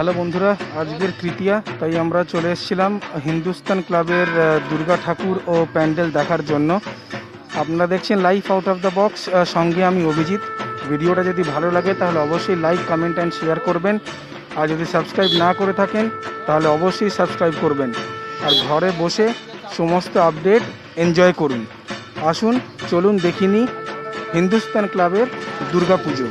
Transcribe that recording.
Hello বন্ধুরা, আজকের তৃতীয়া, তাই আমরা চলে এসেছিলাম হিন্দুস্তান ক্লাবের দুর্গা ঠাকুর ও প্যান্ডেল দেখার জন্য। আপনারা দেখছেন life out of the box, সঙ্গে আমি অভিজিৎ। ভিডিওটা যদি ভালো লাগে তাহলে অবশ্যই লাইক, কমেন্ট অ্যান্ড শেয়ার করবেন। আর যদি সাবস্ক্রাইব না করে থাকেন তাহলে অবশ্যই সাবস্ক্রাইব করবেন। আর ঘরে বসে সমস্ত আপডেট এনজয় করুন। আসুন, চলুন দেখিনি হিন্দুস্তান ক্লাবের দুর্গা পুজো।